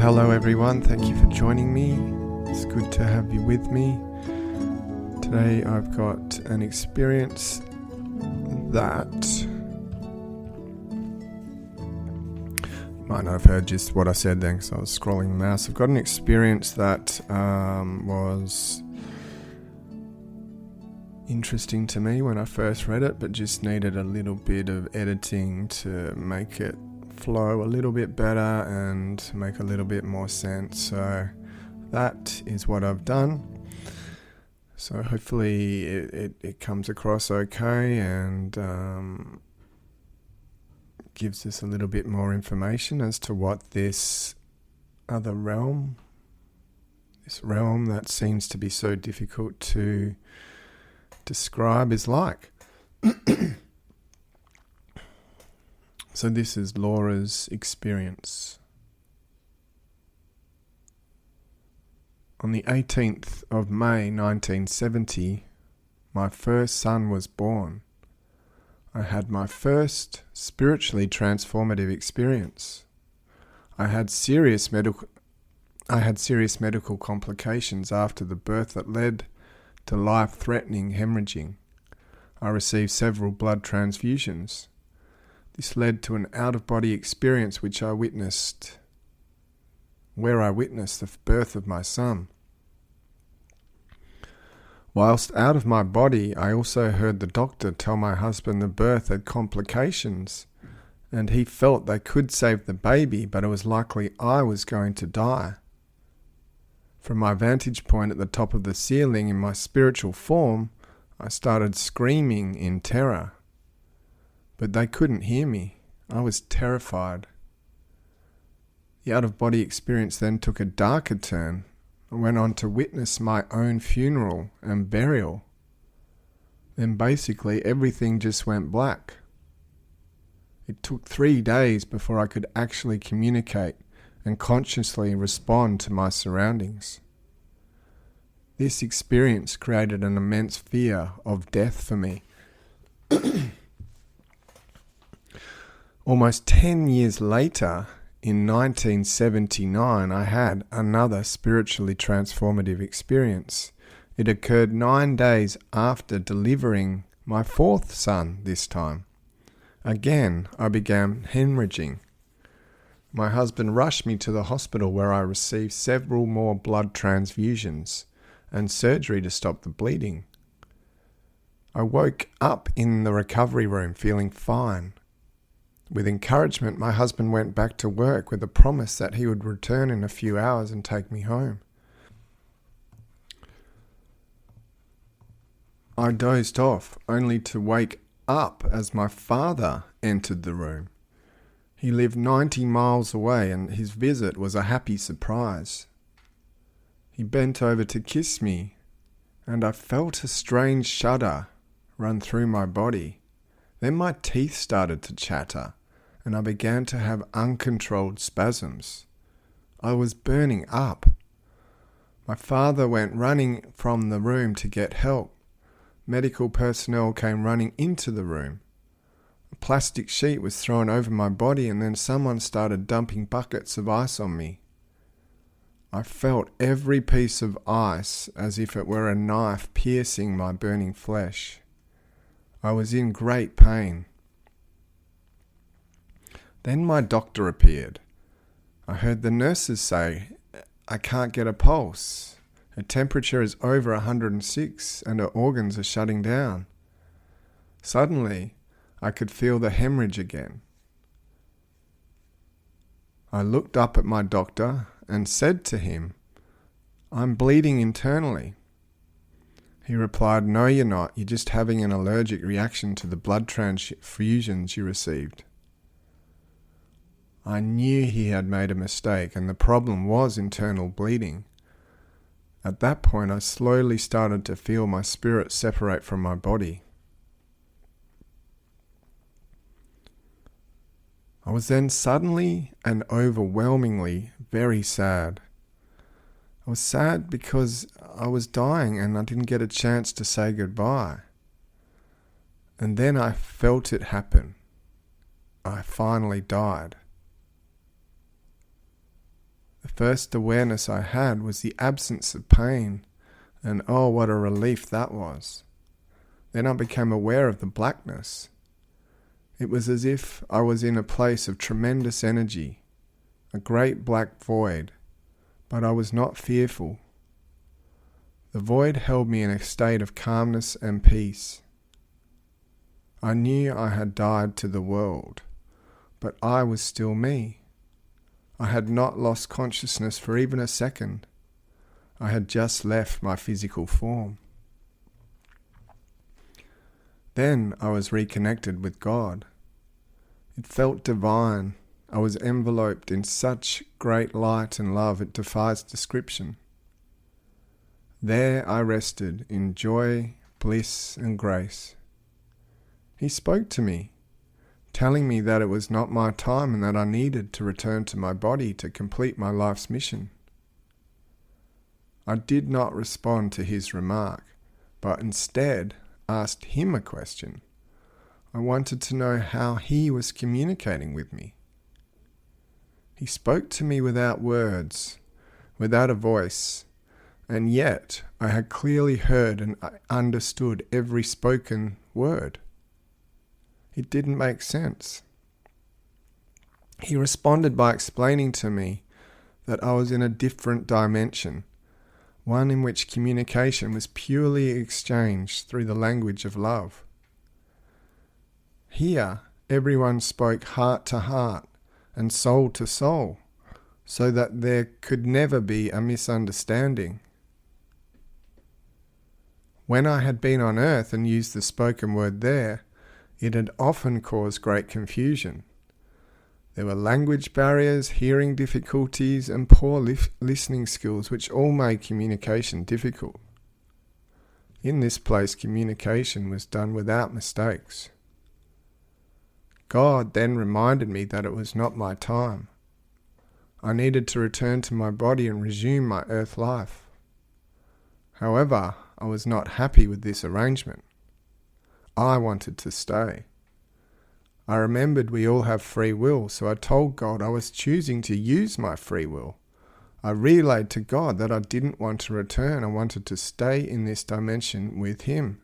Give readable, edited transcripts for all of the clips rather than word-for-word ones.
Hello everyone, thank you for joining me. It's good to have you with me. Today I've got an experience that you might not have heard just what I said then because I was scrolling the mouse. I've got an experience that was interesting to me when I first read it, but just needed a little bit of editing to make it flow a little bit better and make a little bit more sense. So that is what I've done. So hopefully it comes across okay and gives us a little bit more information as to what this other realm, this realm that seems to be so difficult to describe, is like. So this is Laura's experience. On the 18th of May 1970, my first son was born. I had my first spiritually transformative experience. I had serious medical complications after the birth that led to life-threatening hemorrhaging. I received several blood transfusions. This led to an out-of-body experience where I witnessed the birth of my son. Whilst out of my body, I also heard the doctor tell my husband the birth had complications, and he felt they could save the baby, but it was likely I was going to die. From my vantage point at the top of the ceiling in my spiritual form, I started screaming in terror. But they couldn't hear me. I was terrified. The out-of-body experience then took a darker turn. I went on to witness my own funeral and burial. Then basically everything just went black. It took 3 days before I could actually communicate and consciously respond to my surroundings. This experience created an immense fear of death for me. Almost 10 years later, in 1979, I had another spiritually transformative experience. It occurred 9 days after delivering my fourth son this time. Again, I began hemorrhaging. My husband rushed me to the hospital where I received several more blood transfusions and surgery to stop the bleeding. I woke up in the recovery room feeling fine. With encouragement, my husband went back to work with a promise that he would return in a few hours and take me home. I dozed off, only to wake up as my father entered the room. He lived 90 miles away, and his visit was a happy surprise. He bent over to kiss me, and I felt a strange shudder run through my body. Then my teeth started to chatter, and I began to have uncontrolled spasms. I was burning up. My father went running from the room to get help. Medical personnel came running into the room. A plastic sheet was thrown over my body, and then someone started dumping buckets of ice on me. I felt every piece of ice as if it were a knife piercing my burning flesh. I was in great pain. Then my doctor appeared. I heard the nurses say, "I can't get a pulse. Her temperature is over 106 and her organs are shutting down." Suddenly, I could feel the hemorrhage again. I looked up at my doctor and said to him, "I'm bleeding internally." He replied, "No, you're not. You're just having an allergic reaction to the blood transfusions you received." I knew he had made a mistake, and the problem was internal bleeding. At that point, I slowly started to feel my spirit separate from my body. I was then suddenly and overwhelmingly very sad. I was sad because I was dying and I didn't get a chance to say goodbye. And then I felt it happen. I finally died. The first awareness I had was the absence of pain, and oh, what a relief that was. Then I became aware of the blackness. It was as if I was in a place of tremendous energy, a great black void, but I was not fearful. The void held me in a state of calmness and peace. I knew I had died to the world, but I was still me. I had not lost consciousness for even a second. I had just left my physical form. Then I was reconnected with God. It felt divine. I was enveloped in such great light and love it defies description. There I rested in joy, bliss, and grace. He spoke to me, telling me that it was not my time and that I needed to return to my body to complete my life's mission. I did not respond to his remark, but instead asked him a question. I wanted to know how he was communicating with me. He spoke to me without words, without a voice, and yet I had clearly heard and understood every spoken word. It didn't make sense. He responded by explaining to me that I was in a different dimension, one in which communication was purely exchanged through the language of love. Here, everyone spoke heart to heart and soul to soul, so that there could never be a misunderstanding. When I had been on earth and used the spoken word there, it had often caused great confusion. There were language barriers, hearing difficulties, and poor listening skills, which all made communication difficult. In this place, communication was done without mistakes. God then reminded me that it was not my time. I needed to return to my body and resume my earth life. However, I was not happy with this arrangement. I wanted to stay. I remembered we all have free will, so I told God I was choosing to use my free will. I relayed to God that I didn't want to return. I wanted to stay in this dimension with Him.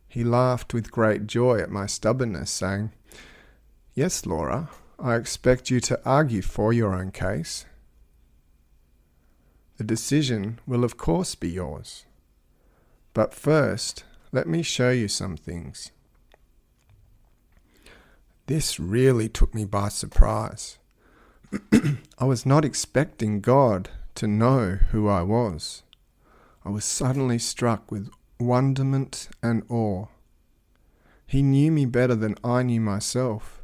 He laughed with great joy at my stubbornness, saying, "Yes, Laura, I expect you to argue for your own case. The decision will of course be yours. But first, let me show you some things." This really took me by surprise. I was not expecting God to know who I was. I was suddenly struck with wonderment and awe. He knew me better than I knew myself.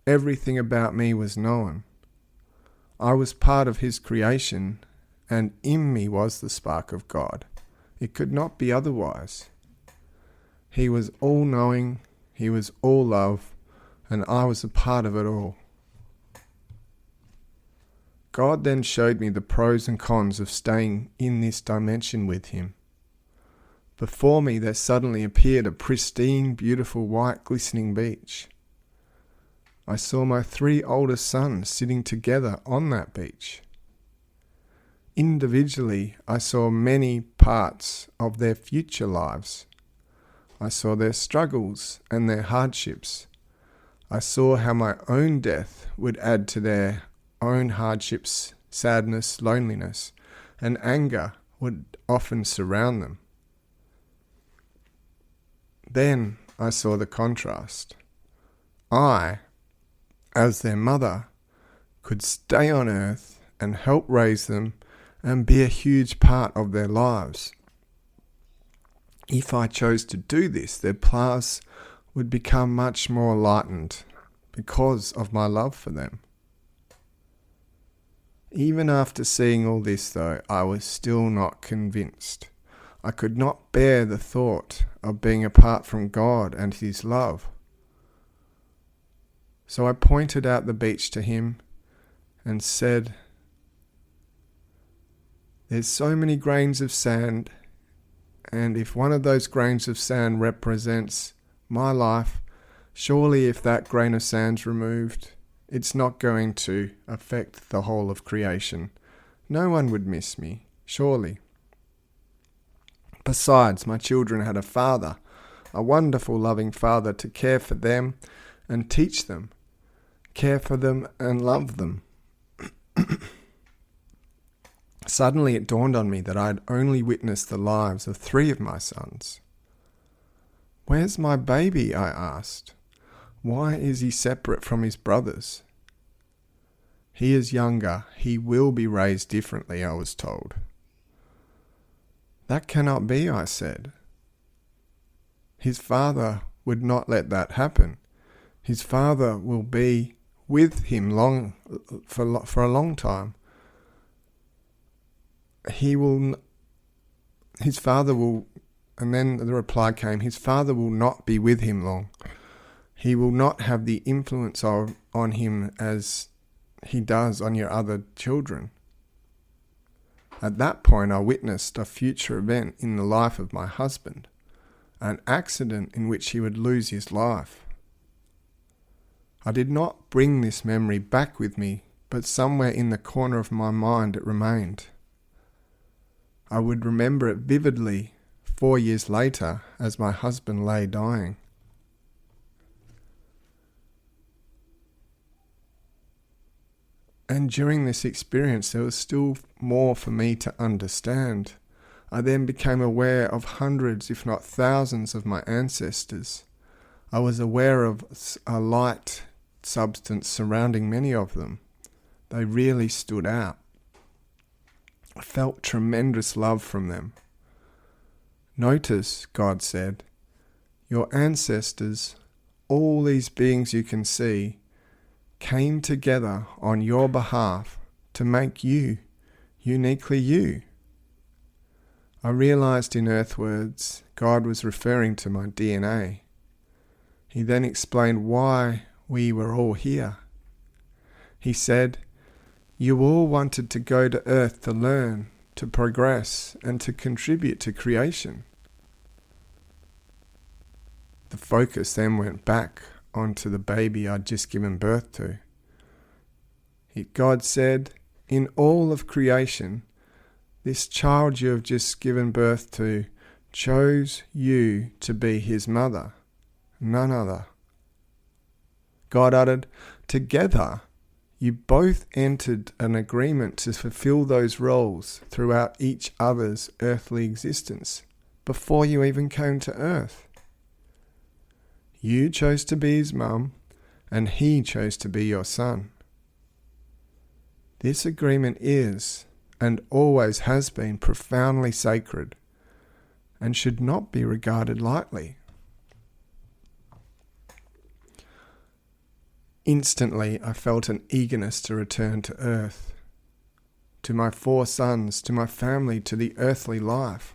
Everything about me was known. I was part of His creation, and in me was the spark of God. It could not be otherwise. He was all-knowing, He was all love, and I was a part of it all. God then showed me the pros and cons of staying in this dimension with Him. Before me there suddenly appeared a pristine, beautiful, white, glistening beach. I saw my 3 oldest sons sitting together on that beach. Individually, I saw many parts of their future lives. I saw their struggles and their hardships. I saw how my own death would add to their own hardships, sadness, loneliness, and anger would often surround them. Then I saw the contrast. I, as their mother, could stay on earth and help raise them and be a huge part of their lives. If I chose to do this, their paths would become much more lightened because of my love for them. Even after seeing all this, though, I was still not convinced. I could not bear the thought of being apart from God and His love. So I pointed out the beach to him and said, "There's so many grains of sand, and if one of those grains of sand represents my life, surely if that grain of sand's removed, It's not going to affect the whole of creation. No one would miss me, surely. Besides, my children had a father, a wonderful, loving father to care for them and teach them, care for them and love them. Suddenly it dawned on me that I had only witnessed the lives of 3 of my sons. "Where's my baby?" I asked. "Why is he separate from his brothers?" "He is younger. He will be raised differently," I was told. "That cannot be," I said. "His father would not let that happen. His father will be with him for a long time. His father will," and then the reply came, "his father will not be with him long. He will not have the influence on him as he does on your other children." At that point, I witnessed a future event in the life of my husband, an accident in which he would lose his life. I did not bring this memory back with me, but somewhere in the corner of my mind it remained. I would remember it vividly 4 years later as my husband lay dying. And during this experience, there was still more for me to understand. I then became aware of hundreds, if not thousands, of my ancestors. I was aware of a light substance surrounding many of them. They really stood out. I felt tremendous love from them. "Notice," God said, "your ancestors, all these beings you can see, came together on your behalf to make you uniquely you." I realized in earth words God was referring to my DNA. He then explained why we were all here. He said, "You all wanted to go to earth to learn, to progress, and to contribute to creation." The focus then went back onto the baby I'd just given birth to. God said, "In all of creation, this child you have just given birth to chose you to be his mother, none other." God added, "Together, you both entered an agreement to fulfill those roles throughout each other's earthly existence before you even came to earth. You chose to be his mum, and he chose to be your son. This agreement is, and always has been, profoundly sacred, and should not be regarded lightly." Instantly, I felt an eagerness to return to earth, to my 4 sons, to my family, to the earthly life.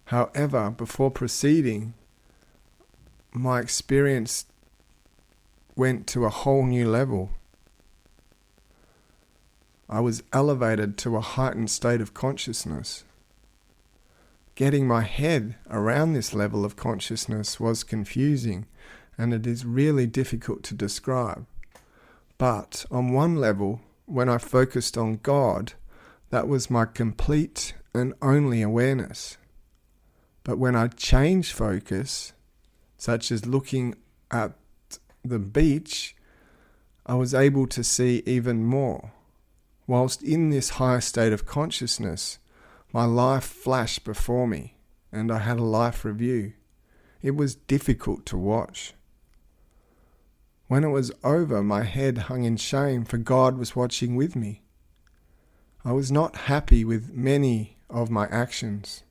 However, before proceeding, my experience went to a whole new level. I was elevated to a heightened state of consciousness. Getting my head around this level of consciousness was confusing, and it is really difficult to describe. But on one level, when I focused on God, that was my complete and only awareness. But when I changed focus, such as looking at the beach, I was able to see even more. Whilst in this higher state of consciousness, my life flashed before me, and I had a life review. It was difficult to watch. When it was over, my head hung in shame, for God was watching with me. I was not happy with many of my actions.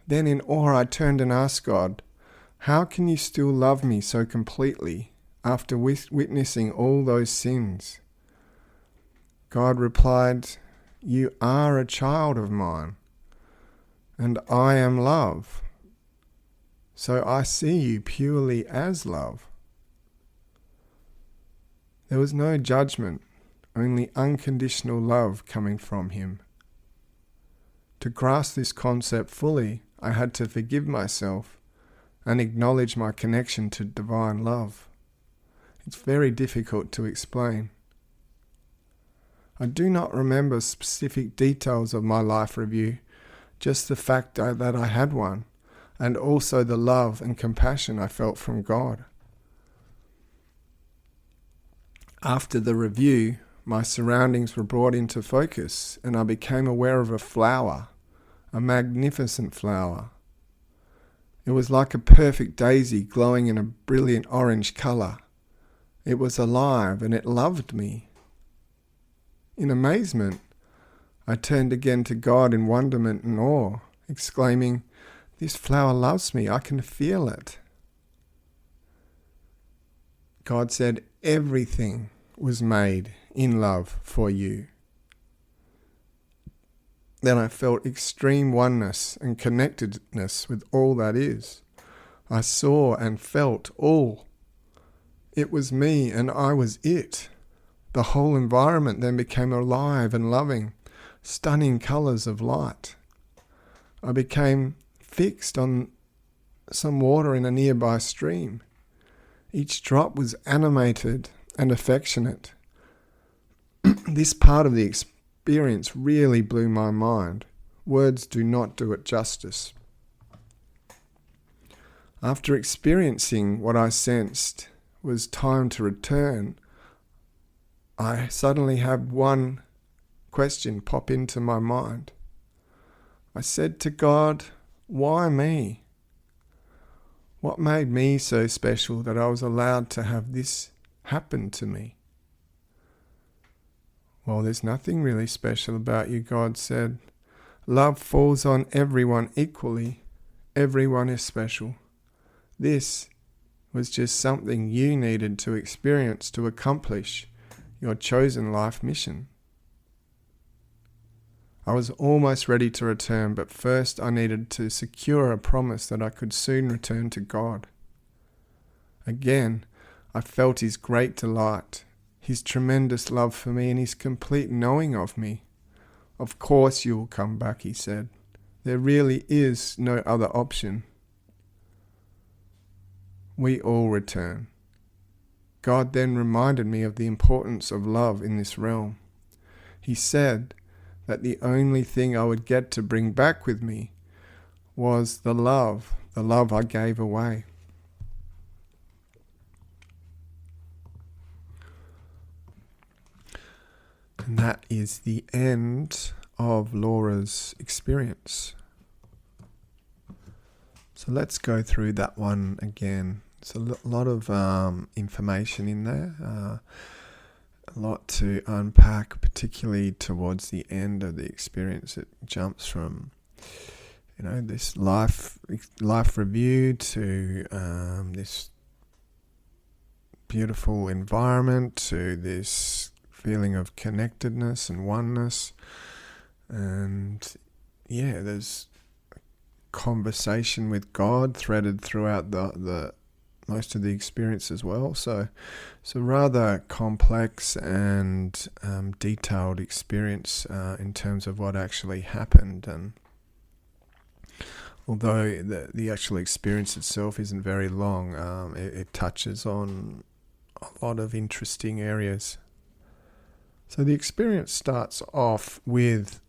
Then in awe I turned and asked God, "How can you still love me so completely after witnessing all those sins?" God replied, "You are a child of mine, and I am love. So I see you purely as love." There was no judgment, only unconditional love coming from him. To grasp this concept fully, I had to forgive myself and acknowledge my connection to divine love. It's very difficult to explain. I do not remember specific details of my life review, just the fact that I had one, and also the love and compassion I felt from God. After the review, my surroundings were brought into focus, and I became aware of a flower, a magnificent flower. It was like a perfect daisy glowing in a brilliant orange colour. It was alive and it loved me. In amazement, I turned again to God in wonderment and awe, exclaiming, "This flower loves me, I can feel it." God said, "Everything was made in love for you." Then I felt extreme oneness and connectedness with all that is. I saw and felt all. It was me and I was it. The whole environment then became alive and loving, stunning colours of light. I became fixed on some water in a nearby stream. Each drop was animated and affectionate. This part of the experience really blew my mind. Words do not do it justice. After experiencing what I sensed was time to return, I suddenly had one question pop into my mind. I said to God, "Why me? What made me so special that I was allowed to have this happen to me?" "Well, there's nothing really special about you," God said. "Love falls on everyone equally. Everyone is special. This was just something you needed to experience to accomplish your chosen life mission." I was almost ready to return, but first I needed to secure a promise that I could soon return to God. Again, I felt His great delight, His tremendous love for me, and His complete knowing of me. "Of course you will come back," He said. "There really is no other option." We all return. God then reminded me of the importance of love in this realm. He said that the only thing I would get to bring back with me was the love I gave away. And that is the end of Laura's experience. So let's go through that one again. It's a lot of information in there, a lot to unpack, particularly towards the end of the experience. It jumps from, this life review to this beautiful environment, to this feeling of connectedness and oneness, and there's conversation with God threaded throughout the most of the experience as well. So rather complex and detailed experience in terms of what actually happened. And although the actual experience itself isn't very long, it touches on a lot of interesting areas. So the experience starts off with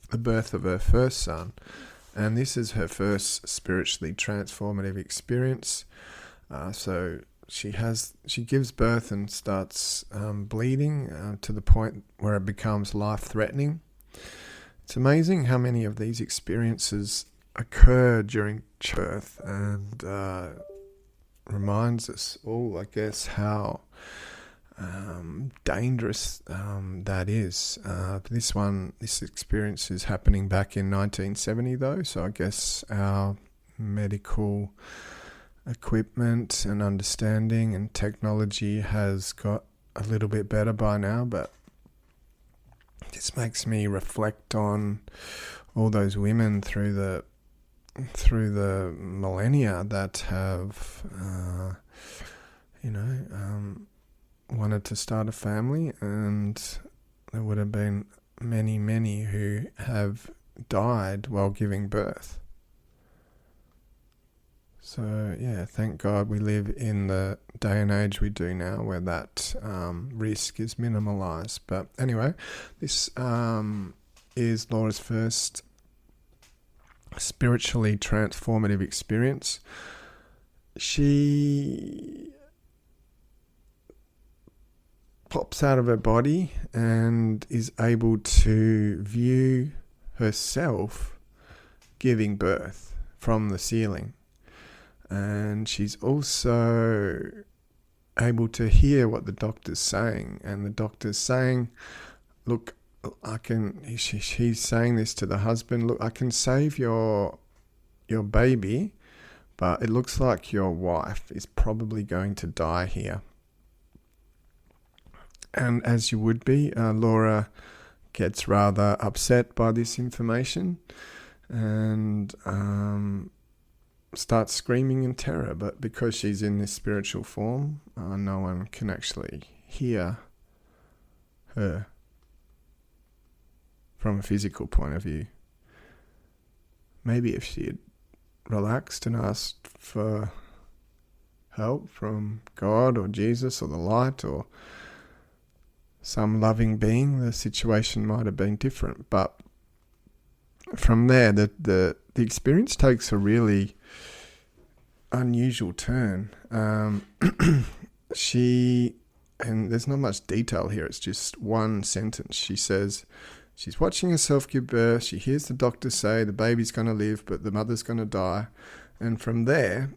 the birth of her first son, and this is her first spiritually transformative experience. So she gives birth and starts bleeding to the point where it becomes life-threatening. It's amazing how many of these experiences occur during birth, and reminds us all, I guess, how dangerous that is. This experience is happening back in 1970 though, so I guess our medical equipment and understanding and technology has got a little bit better by now, but this makes me reflect on all those women through the millennia that have wanted to start a family, and there would have been many who have died while giving birth. So, yeah, thank God we live in the day and age we do now where that risk is minimalised. But anyway, this is Laura's first spiritually transformative experience. She pops out of her body and is able to view herself giving birth from the ceiling. And she's also able to hear what the doctor's saying. And the doctor's saying, look, she's saying this to the husband, look, I can save your baby, but it looks like your wife is probably going to die here. And as you would be, Laura gets rather upset by this information and starts screaming in terror. But because she's in this spiritual form, no one can actually hear her from a physical point of view. Maybe if she had relaxed and asked for help from God or Jesus or the light or some loving being, the situation might have been different. But from there, the experience takes a really unusual turn. And there's not much detail here, it's just one sentence. She says she's watching herself give birth, she hears the doctor say the baby's going to live but the mother's going to die, and from there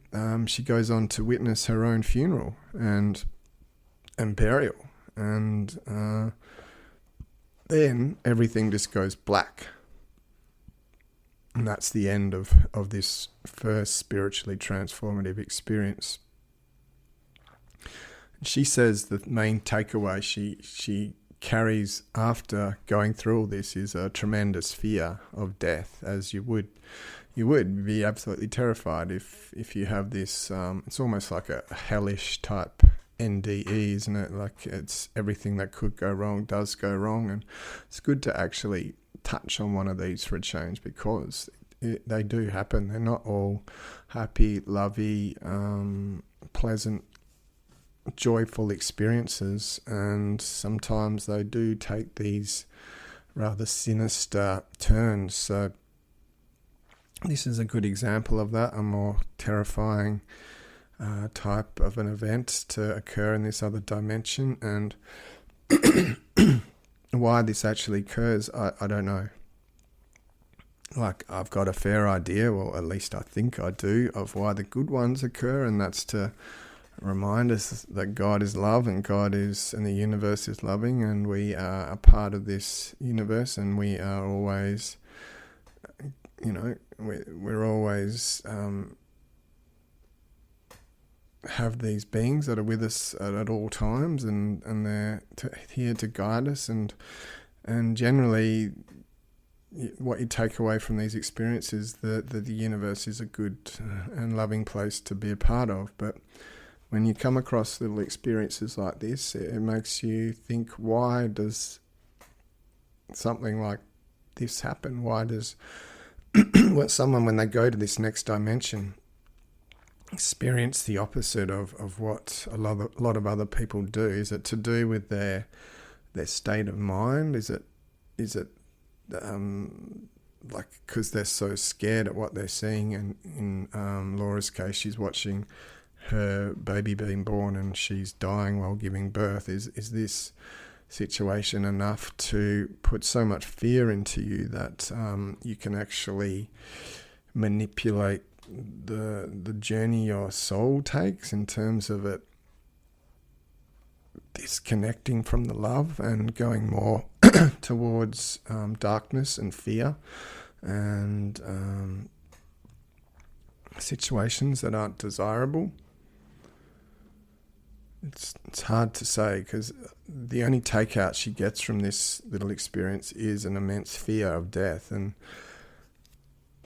she goes on to witness her own funeral and burial. And then everything just goes black. And that's the end of this first spiritually transformative experience. She says the main takeaway she carries after going through all this is a tremendous fear of death, as you would be absolutely terrified if you have this. It's almost like a hellish type NDE, isn't it? Like it's everything that could go wrong does go wrong, and it's good to actually touch on one of these for a change, because they do happen. They're not all happy, lovey, pleasant, joyful experiences, and sometimes they do take these rather sinister turns. So this is a good example of that, a more terrifying type of an event to occur in this other dimension. And why this actually occurs, I don't know. Like, I've got a fair idea, well, at least I think I do, of why the good ones occur, and that's to remind us that God is love, and the universe is loving, and we are a part of this universe, and we are always, we're always have these beings that are with us at all times, and they're here to guide us, and generally what you take away from these experiences, that the universe is a good and loving place to be a part of. But when you come across little experiences like this, it makes you think, why does something like this happen? Why does someone, when they go to this next dimension, experience the opposite of what a lot of other people do? Is it to do with their state of mind? Is it like because they're so scared at what they're seeing? And in Laura's case, she's watching her baby being born and she's dying while giving birth. Is this situation enough to put so much fear into you that you can actually manipulate the journey your soul takes, in terms of it disconnecting from the love and going more towards darkness and fear and situations that aren't desirable? It's hard to say, because the only takeout she gets from this little experience is an immense fear of death. And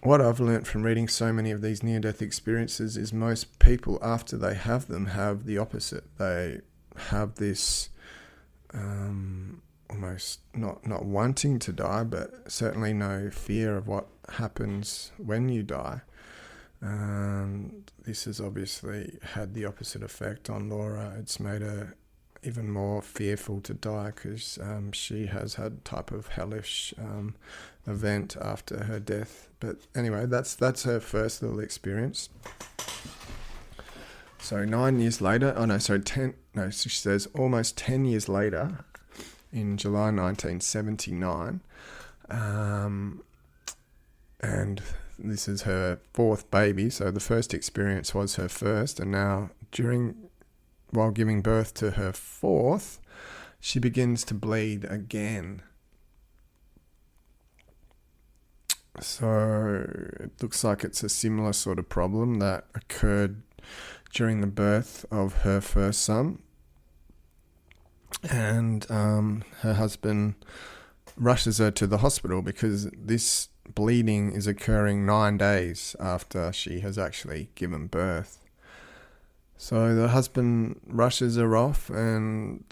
what I've learnt from reading so many of these near-death experiences is most people, after they have them, have the opposite. They have this almost not wanting to die, but certainly no fear of what happens when you die. And this has obviously had the opposite effect on Laura. It's made her even more fearful to die because she has had a type of hellish event after her death. But anyway, that's her first little experience. So 9 years later, she says almost 10 years later, in July 1979, and this is her fourth baby, so the first experience was her first, and now while giving birth to her fourth, she begins to bleed again. So it looks like it's a similar sort of problem that occurred during the birth of her first son. And her husband rushes her to the hospital because this bleeding is occurring 9 days after she has actually given birth. So the husband rushes her off, and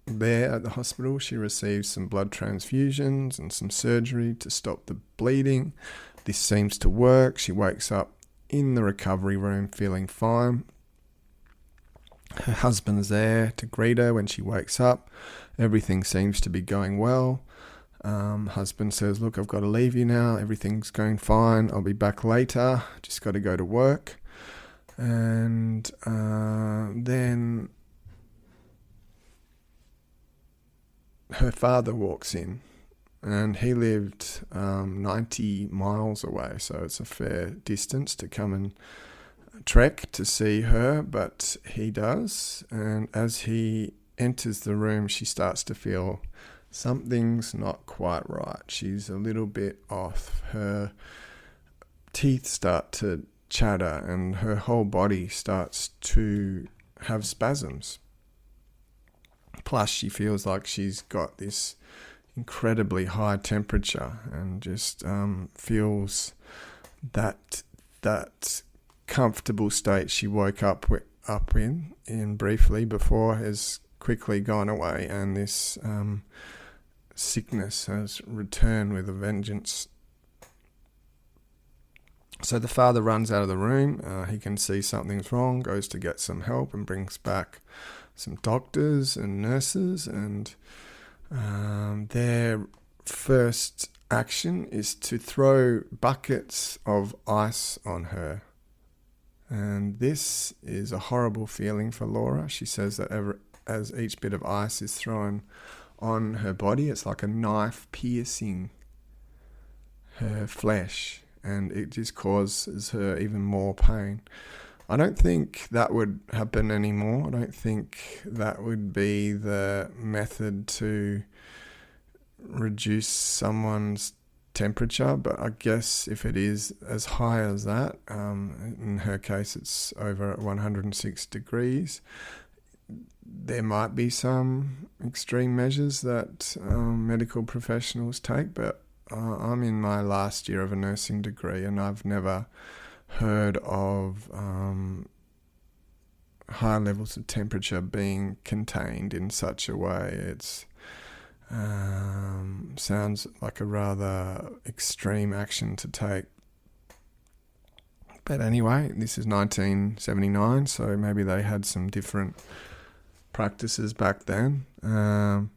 there at the hospital she receives some blood transfusions and some surgery to stop the bleeding. This seems to work. She wakes up in the recovery room feeling fine. Her husband's there to greet her when she wakes up. Everything seems to be going well. Husband says, look, I've got to leave you now. Everything's going fine. I'll be back later. Just got to go to work. And then her father walks in, and he lived 90 miles away, so it's a fair distance to come and trek to see her, but he does. And as he enters the room, she starts to feel something's not quite right. She's a little bit off. Her teeth start to chatter and her whole body starts to have spasms. Plus, she feels like she's got this incredibly high temperature and just feels that comfortable state she woke up in briefly before has quickly gone away, and this sickness has returned with a vengeance. So the father runs out of the room. He can see something's wrong, goes to get some help and brings back some doctors and nurses, and their first action is to throw buckets of ice on her. And this is a horrible feeling for Laura. She says that as each bit of ice is thrown on her body, it's like a knife piercing her flesh, and it just causes her even more pain. I don't think that would happen anymore. I don't think that would be the method to reduce someone's temperature, but I guess if it is as high as that, in her case it's over 106 degrees, there might be some extreme measures that medical professionals take, but I'm in my last year of a nursing degree and I've never heard of high levels of temperature being contained in such a way. It's sounds like a rather extreme action to take. But anyway, this is 1979, so maybe they had some different practices back then. And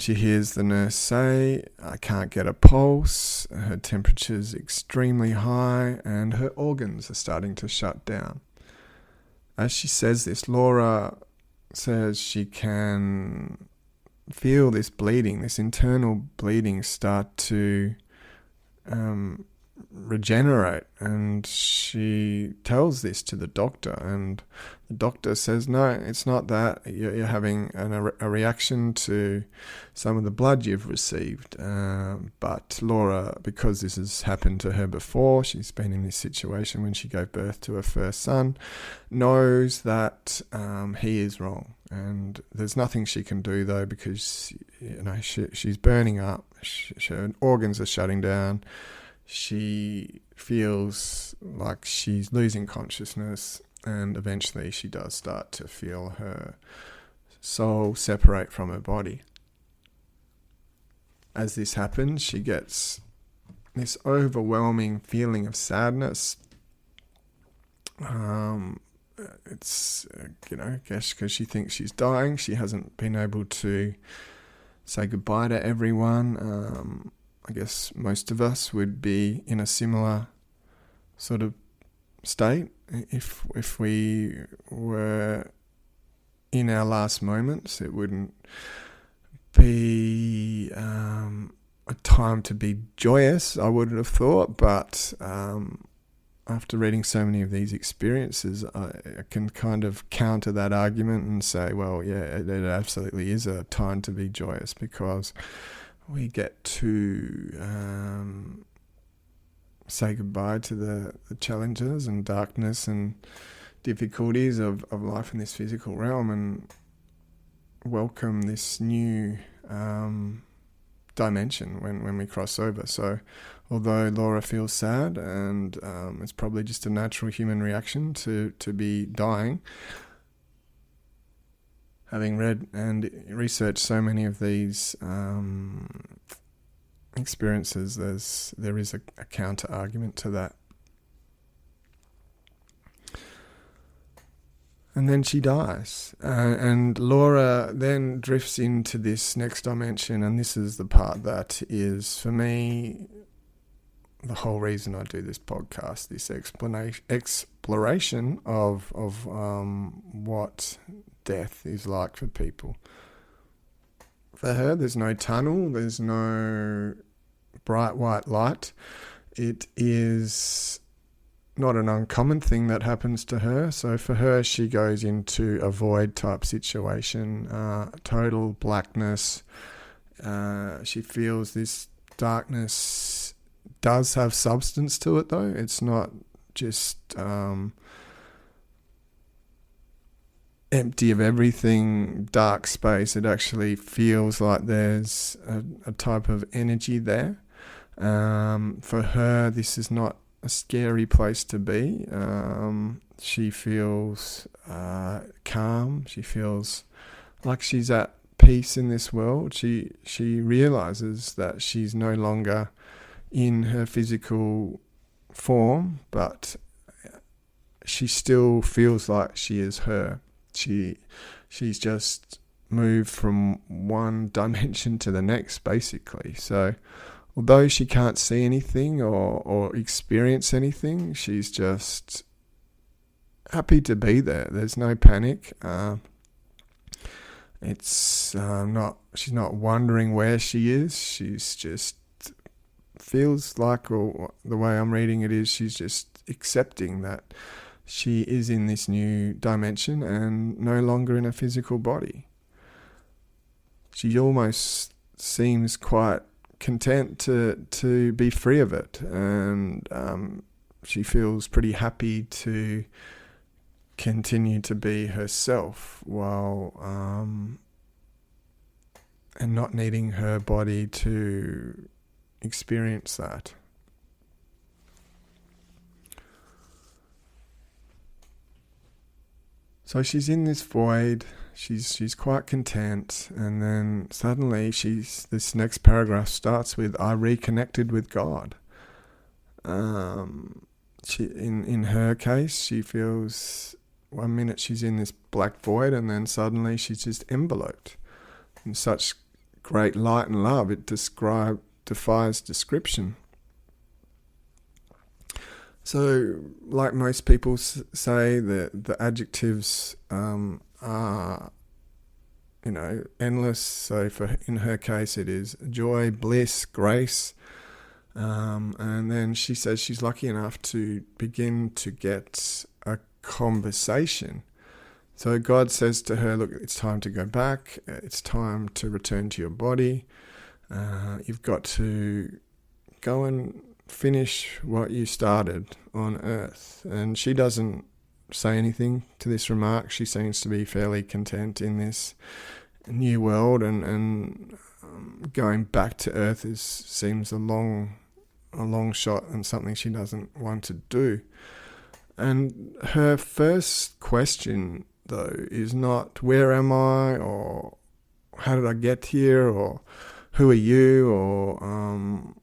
she hears the nurse say, I can't get a pulse, her temperature's extremely high, and her organs are starting to shut down. As she says this, Laura says she can feel this bleeding, this internal bleeding start to regenerate, and she tells this to the doctor, and the doctor says, no, it's not that, you're having a reaction to some of the blood you've received. But Laura, because this has happened to her before, she's been in this situation when she gave birth to her first son, knows that he is wrong, and there's nothing she can do though, because she's burning up, her organs are shutting down. She feels like she's losing consciousness, and eventually she does start to feel her soul separate from her body. As this happens, she gets this overwhelming feeling of sadness. It's, I guess because she thinks she's dying, she hasn't been able to say goodbye to everyone. I guess most of us would be in a similar sort of state if we were in our last moments. It wouldn't be a time to be joyous, I would have thought, but after reading so many of these experiences, I can kind of counter that argument and say, well, yeah, it absolutely is a time to be joyous, because we get to say goodbye to the challenges and darkness and difficulties of life in this physical realm, and welcome this new dimension when we cross over. So although Laura feels sad, and it's probably just a natural human reaction to be dying, having read and researched so many of these experiences, there is a counter argument to that. And then she dies, and Laura then drifts into this next dimension, and this is the part that is, for me, the whole reason I do this podcast, this exploration of what death is like for people. For her, there's no tunnel, there's no bright white light. It is not an uncommon thing that happens to her. So for her, she goes into a void type situation, total blackness. She feels this darkness does have substance to it, though. It's not just empty of everything, dark space. It actually feels like there's a type of energy there. For her, this is not a scary place to be. She feels calm. She feels like she's at peace in this world. She realizes that she's no longer in her physical form, but she still feels like she is her. She's just moved from one dimension to the next, basically. So although she can't see anything or experience anything, she's just happy to be there. There's no panic. She's not wondering where she is. She's just feels like, or the way I'm reading it is, she's just accepting that she is in this new dimension and no longer in a physical body. She almost seems quite content to be free of it, and she feels pretty happy to continue to be herself while and not needing her body to experience that. So she's in this void. She's quite content, and then suddenly this next paragraph starts with, "I reconnected with God." In her case, she feels 1 minute she's in this black void, and then suddenly she's just enveloped in such great light and love. It defies description. So, like most people say, the adjectives are, endless. So, in her case, it is joy, bliss, grace, and then she says she's lucky enough to begin to get a conversation. So God says to her, "Look, it's time to go back. It's time to return to your body. You've got to go and finish what you started on earth." And she doesn't say anything to this remark. She seems to be fairly content in this new world, and going back to earth seems a long shot and something she doesn't want to do. And her first question, though, is not "where am I?" or "how did I get here?" or "who are you?" or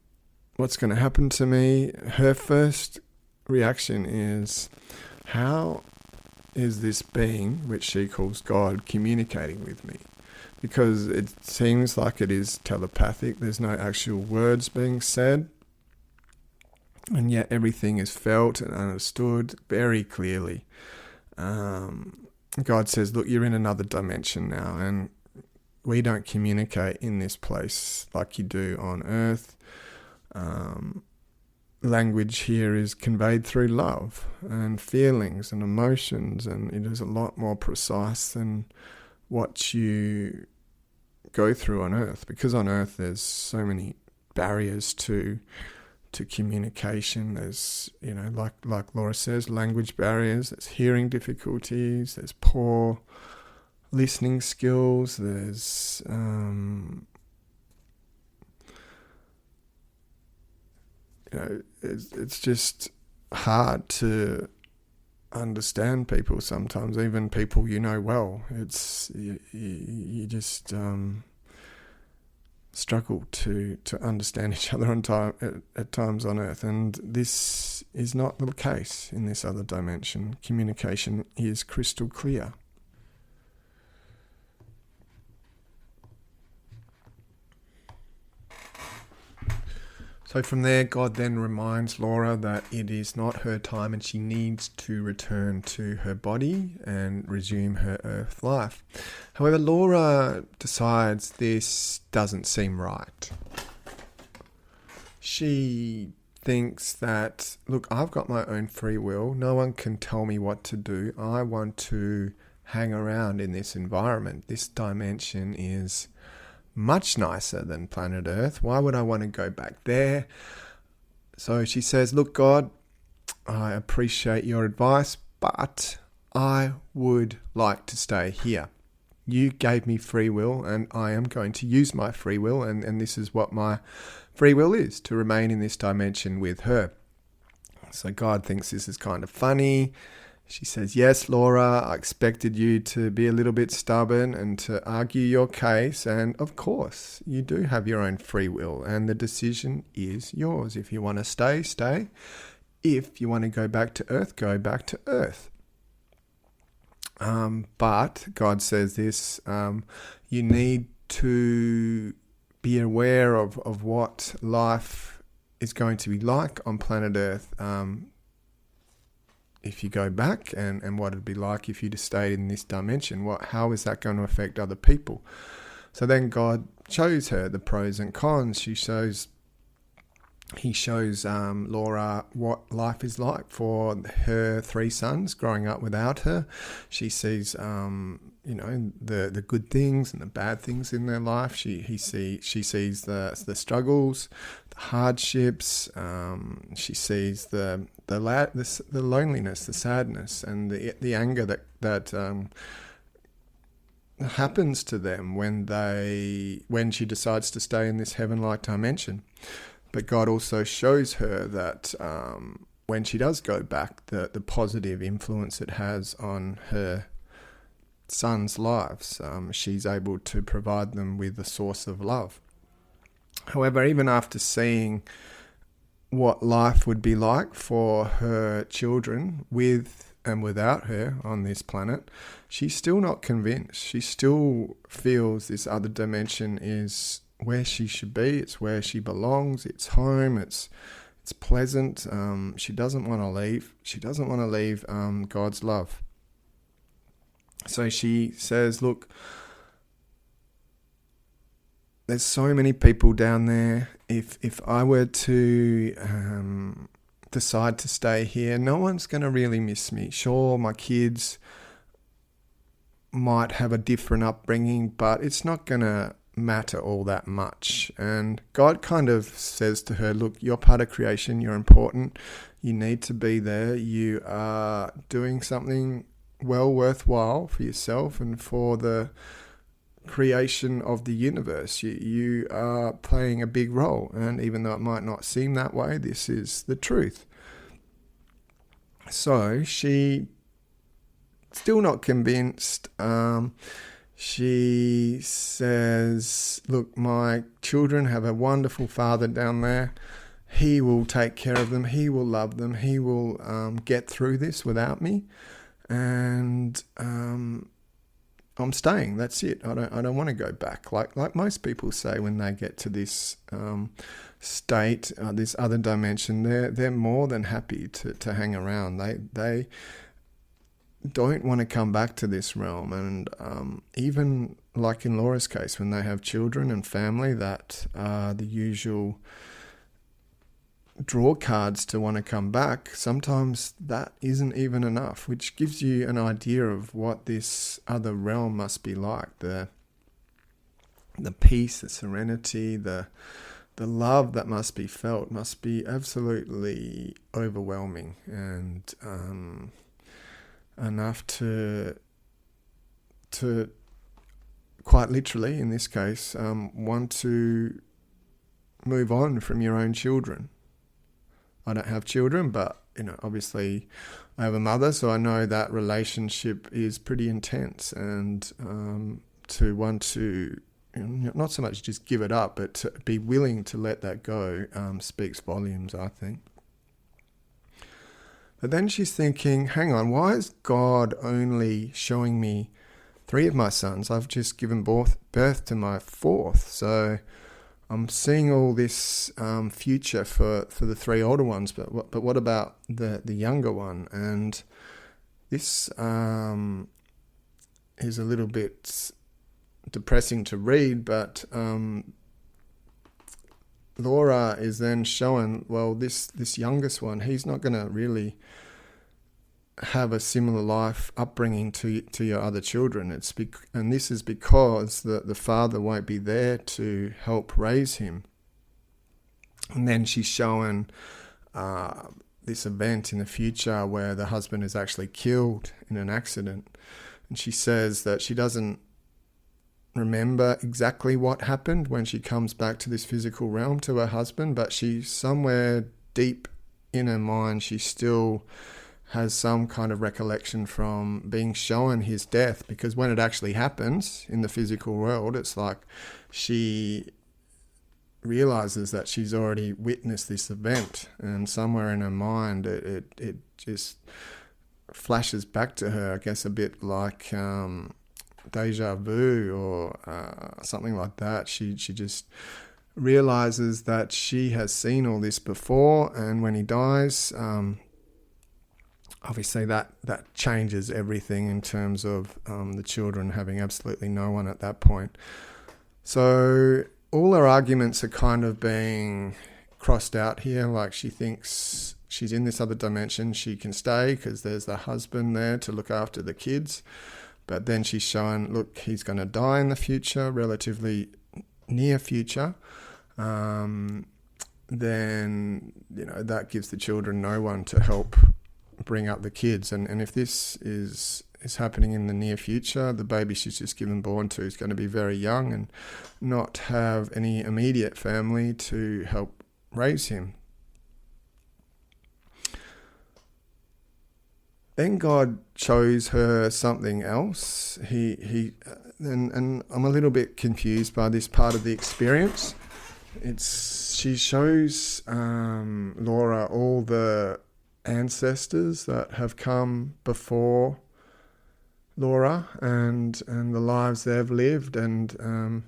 what's going to happen to me, her first reaction is, how is this being, which she calls God, communicating with me? Because it seems like it is telepathic. There's no actual words being said. And yet everything is felt and understood very clearly. God says, look, you're in another dimension now, and we don't communicate in this place like you do on earth. Language here is conveyed through love and feelings and emotions, and it is a lot more precise than what you go through on earth, because on earth there's so many barriers to communication. There's, like Laura says, language barriers, there's hearing difficulties, there's poor listening skills, there's it's just hard to understand people sometimes, even people you know well. It's you just struggle to understand each other at times on earth, and this is not the case in this other dimension. Communication is crystal clear. So from there, God then reminds Laura that it is not her time and she needs to return to her body and resume her earth life. However, Laura decides this doesn't seem right. She thinks that, look, I've got my own free will. No one can tell me what to do. I want to hang around in this environment. This dimension is much nicer than planet Earth. Why would I want to go back there? So she says, look, God, I appreciate your advice, but I would like to stay here. You gave me free will, and I am going to use my free will, and this is what my free will is, to remain in this dimension with her. So God thinks this is kind of funny. She says, yes, Laura, I expected you to be a little bit stubborn and to argue your case. And of course, you do have your own free will, and the decision is yours. If you want to stay, stay. If you want to go back to Earth, go back to Earth. But God says this, you need to be aware of what life is going to be like on planet Earth if you go back, and what it'd be like if you just stayed in this dimension. How is that going to affect other people? So then God shows her the pros and cons. He shows Laura what life is like for her 3 sons growing up without her. She sees the good things and the bad things in their life. She sees the struggles, the hardships. She sees the loneliness, the sadness, and the anger that happens to them when she decides to stay in this heaven-like dimension. But God also shows her that when she does go back, the positive influence it has on her sons' lives. She's able to provide them with a source of love. However, even after seeing what life would be like for her children with and without her on this planet, she's still not convinced. She still feels this other dimension is where she should be. It's where she belongs. It's home. It's pleasant. She doesn't want to leave. She doesn't want to leave God's love. So she says, look, there's so many people down there. If I were to decide to stay here, no one's going to really miss me. Sure, my kids might have a different upbringing, but it's not going to matter all that much. And God kind of says to her, look, you're part of creation, you're important, you need to be there, you are doing something well worthwhile for yourself and for the creation of the universe. You are playing a big role, and even though it might not seem that way, this is the truth. So she still not convinced. She says, look, my children have a wonderful father down there. he will take care of them, he will love them, he will get through this without me, and I'm staying. That's it. I don't want to go back. Like most people say when they get to this state, this other dimension, they're more than happy to hang around. They don't want to come back to this realm. And even like in Laura's case, when they have children and family, that are the usual draw cards to want to come back, sometimes that isn't even enough, which gives you an idea of what this other realm must be like. The peace, the serenity, the love that must be felt must be absolutely overwhelming, and enough to quite literally, in this case, want to move on from your own children. I don't have children, but obviously I have a mother, so I know that relationship is pretty intense, and to want to not so much just give it up, but to be willing to let that go speaks volumes, I think. But then she's thinking, hang on, why is God only showing me 3 of my sons? I've just given birth to my 4th, so I'm seeing all this future for the 3 older ones, but what about the younger one? And this is a little bit depressing to read, but Laura is then showing, well, this youngest one, he's not going to really have a similar life upbringing to your other children. And this is because the father won't be there to help raise him. And then she's showing this event in the future where the husband is actually killed in an accident. And she says that she doesn't remember exactly what happened when she comes back to this physical realm to her husband, but she somewhere deep in her mind, she still has some kind of recollection from being shown his death, because when it actually happens in the physical world, it's like she realizes that she's already witnessed this event, and somewhere in her mind it just flashes back to her, I guess a bit like deja vu or something like that. She just realizes that she has seen all this before, and when he dies, obviously that changes everything in terms of the children having absolutely no one at that point. So all her arguments are kind of being crossed out here. Like, she thinks she's in this other dimension, she can stay because there's the husband there to look after the kids. But then she's showing, look, he's going to die in the future, relatively near future. Then, that gives the children no one to help bring up the kids. And if this is happening in the near future, the baby she's just given born to is going to be very young and not have any immediate family to help raise him. Then God shows her something else. And I'm a little bit confused by this part of the experience. She shows Laura all the ancestors that have come before Laura and the lives they've lived, and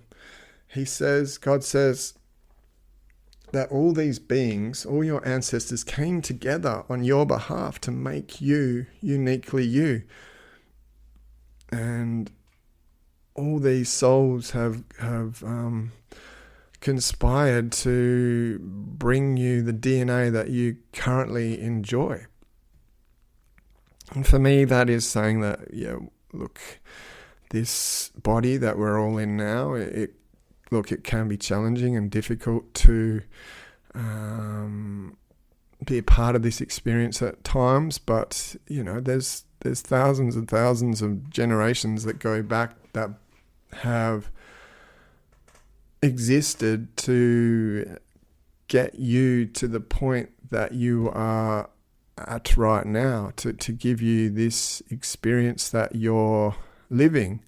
God says that all these beings, all your ancestors, came together on your behalf to make you uniquely you. And all these souls have conspired to bring you the DNA that you currently enjoy. And for me, that is saying that, look, this body that we're all in now, it can be challenging and difficult to be a part of this experience at times, but there's thousands and thousands of generations that go back that have existed to get you to the point that you are at right now, to give you this experience that you're living.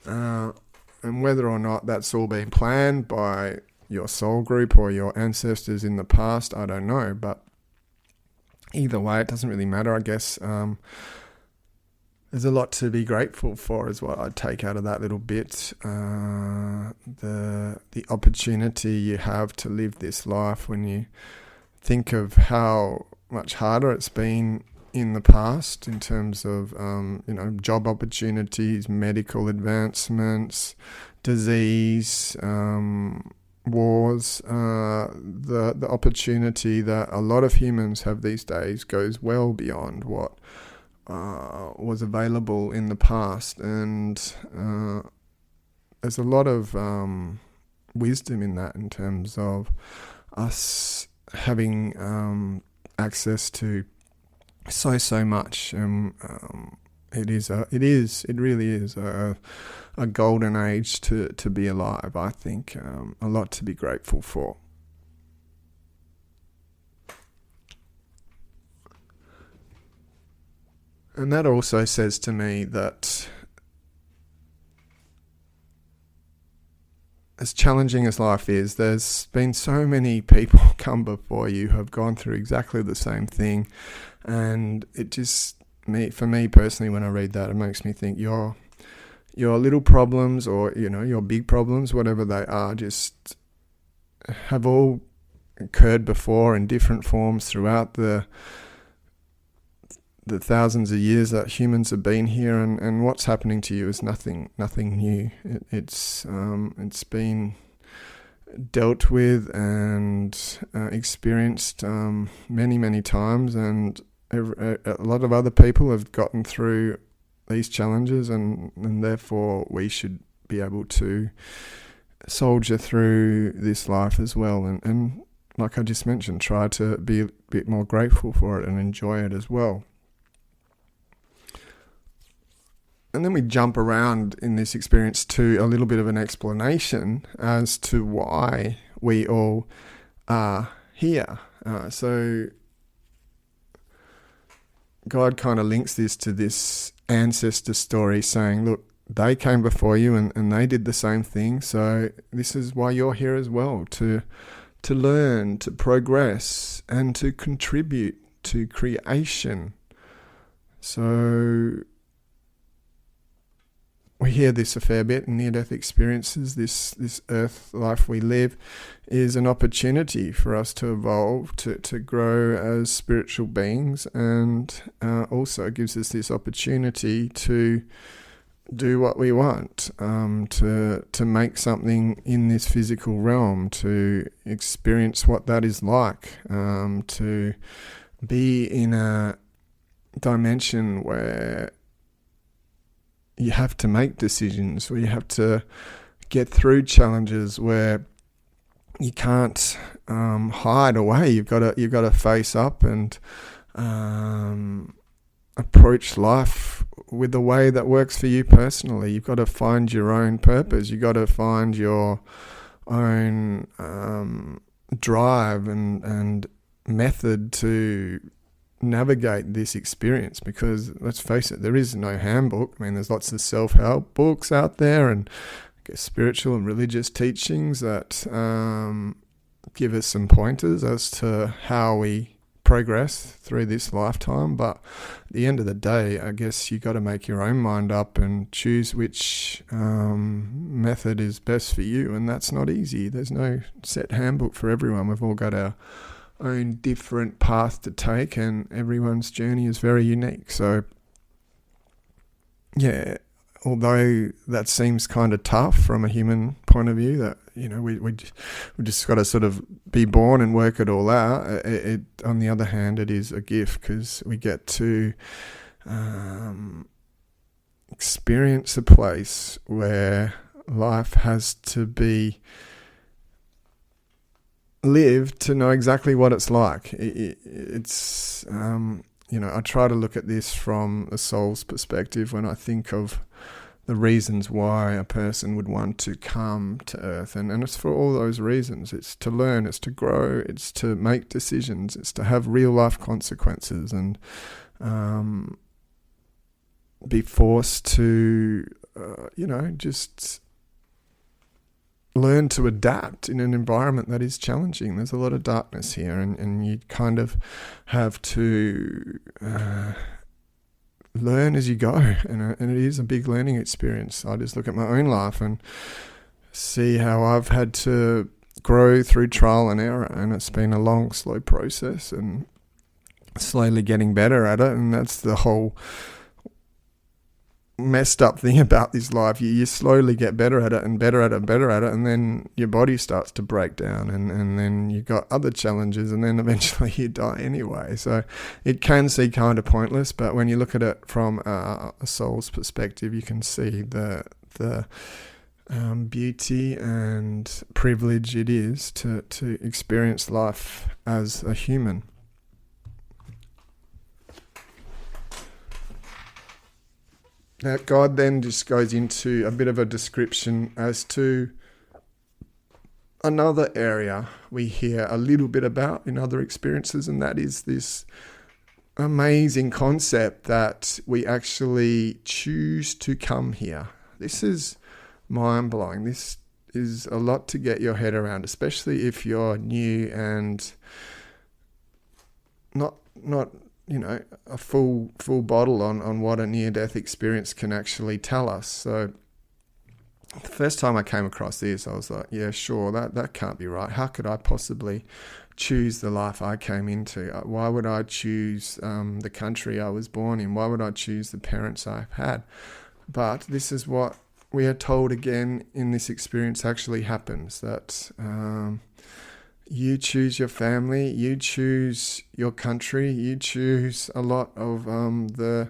And whether or not that's all been planned by your soul group or your ancestors in the past. I don't know, but either way, it doesn't really matter, I guess. There's a lot to be grateful for is what I take out of that little bit. The opportunity you have to live this life, when you think of how much harder it's been in the past in terms of job opportunities, medical advancements, disease, wars. The opportunity that a lot of humans have these days goes well beyond what was available in the past, and there's a lot of wisdom in that, in terms of us having access to so much. It really is a golden age to be alive. I think a lot to be grateful for. And that also says to me that as challenging as life is, there's been so many people come before you who have gone through exactly the same thing. And it just, for me personally, when I read that, it makes me think your little problems, or, your big problems, whatever they are, just have all occurred before in different forms throughout the thousands of years that humans have been here, and what's happening to you is nothing new. It's been dealt with and experienced many times, and a lot of other people have gotten through these challenges, and therefore we should be able to soldier through this life as well, and like I just mentioned, try to be a bit more grateful for it and enjoy it as well. And then we jump around in this experience to a little bit of an explanation as to why we all are here. So God kind of links this to this ancestor story, saying, look, they came before you and they did the same thing. So this is why you're here as well, to learn, to progress, and to contribute to creation. So we hear this a fair bit in near-death experiences. This earth life we live is an opportunity for us to evolve, to grow as spiritual beings, and also gives us this opportunity to do what we want, to make something in this physical realm, to experience what that is like, to be in a dimension where you have to make decisions, where you have to get through challenges, where you can't hide away. You've got to face up and approach life with the way that works for you personally. You've got to find your own purpose. You've got to find your own drive and method to navigate this experience, because let's face it, there is no handbook. I mean, there's lots of self-help books out there, and I guess spiritual and religious teachings that give us some pointers as to how we progress through this lifetime. But at the end of the day, I guess you got to make your own mind up and choose which method is best for you, and that's not easy. There's no set handbook for everyone. We've all got our own different path to take, and everyone's journey is very unique. So yeah, although that seems kind of tough from a human point of view, that we just got to sort of be born and work it all out, it on the other hand, it is a gift, because we get to experience a place where life has to be lived to know exactly what it's like. It's I try to look at this from a soul's perspective when I think of the reasons why a person would want to come to Earth, and it's for all those reasons. It's to learn, it's to grow, it's to make decisions, it's to have real life consequences, and be forced to just learn to adapt in an environment that is challenging. There's a lot of darkness here, and you kind of have to learn as you go, and it is a big learning experience. I just look at my own life and see how I've had to grow through trial and error, and it's been a long, slow process, and slowly getting better at it. And that's the whole messed up thing about this life. You slowly get better at it and better at it and better at it, and then your body starts to break down, and then you've got other challenges, and then eventually you die anyway. So it can seem kind of pointless, but when you look at it from a soul's perspective, you can see the beauty and privilege it is to experience life as a human. Now, God then just goes into a bit of a description as to another area we hear a little bit about in other experiences, and that is this amazing concept that we actually choose to come here. This is mind-blowing. This is a lot to get your head around, especially if you're new and not a full bottle on what a near-death experience can actually tell us. So the first time I came across this, I was like, yeah, sure, that can't be right. How could I possibly choose the life I came into? Why would I choose the country I was born in? Why would I choose the parents I've had? But this is what we are told again in this experience actually happens, that you choose your family, you choose your country, you choose a lot of the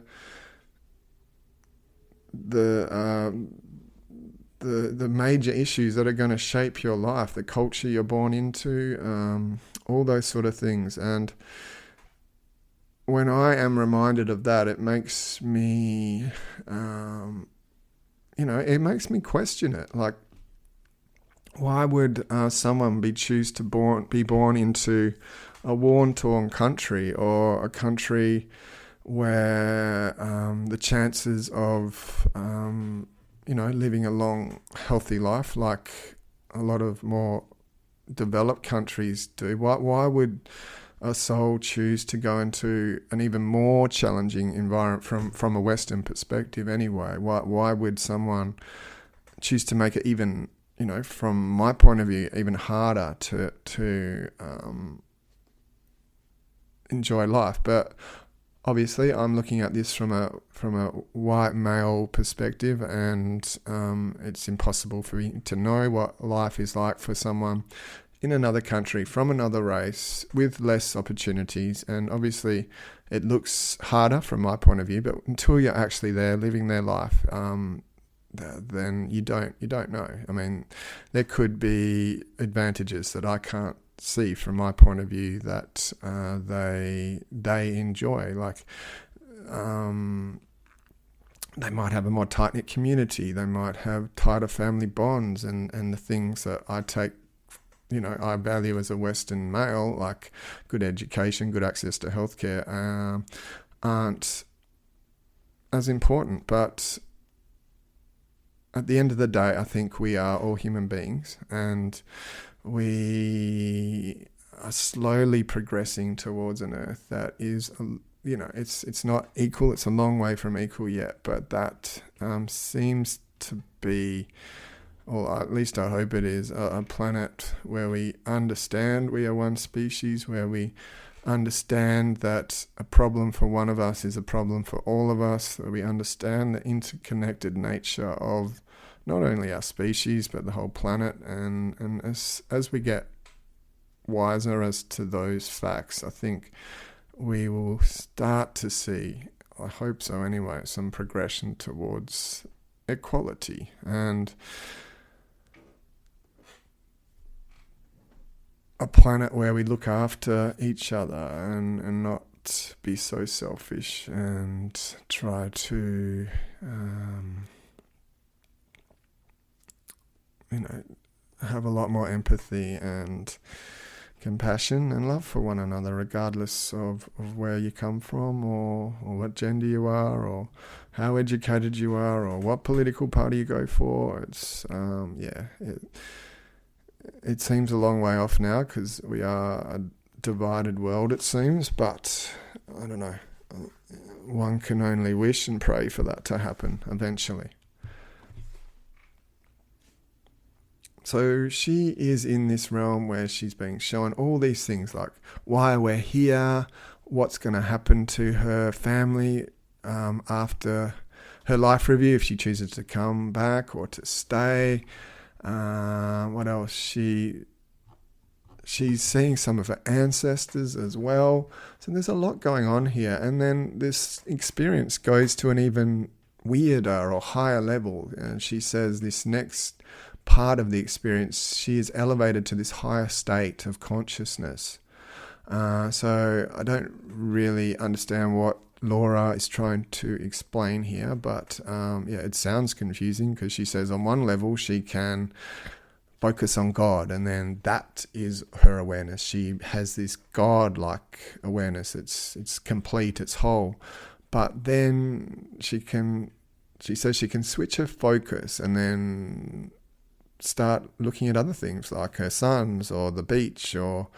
major issues that are going to shape your life, the culture you're born into, all those sort of things. And when I am reminded of that, it makes me, it makes me question it. Like, why would someone be born into a war-torn country, or a country where the chances of living a long, healthy life like a lot of more developed countries do? Why would a soul choose to go into an even more challenging environment from a Western perspective anyway? Why would someone choose to make it even, from my point of view, even harder to enjoy life? But obviously, I'm looking at this from a white male perspective, and it's impossible for me to know what life is like for someone in another country, from another race, with less opportunities. And obviously, it looks harder from my point of view. But until you're actually there, living their life, then you don't know. I mean, there could be advantages that I can't see from my point of view that they enjoy. Like, they might have a more tight-knit community. They might have tighter family bonds, and the things that I take, I value as a Western male, like good education, good access to healthcare, aren't as important. But at the end of the day, I think we are all human beings, and we are slowly progressing towards an earth that is, it's not equal. It's a long way from equal yet, but that seems to be, or at least I hope it is, a planet where we understand we are one species, where we understand that a problem for one of us is a problem for all of us, that we understand the interconnected nature of not only our species but the whole planet. And as we get wiser as to those facts, I think we will start to see, I hope so anyway, some progression towards equality and a planet where we look after each other and not be so selfish and try to have a lot more empathy and compassion and love for one another, regardless of where you come from, or what gender you are, or how educated you are, or what political party you go for. It's It seems a long way off now because we are a divided world, it seems, but I don't know. One can only wish and pray for that to happen eventually. So she is in this realm where she's being shown all these things, like why we're here, what's going to happen to her family after her life review, if she chooses to come back or to stay. What else? She's seeing some of her ancestors as well. So there's a lot going on here. And then this experience goes to an even weirder or higher level. And she says this next part of the experience, she is elevated to this higher state of consciousness. So I don't really understand what Laura is trying to explain here, but it sounds confusing because she says on one level she can focus on God, and then that is her awareness. She has this God-like awareness. It's complete, it's whole. But then she says she can switch her focus and then start looking at other things like her sons or the beach or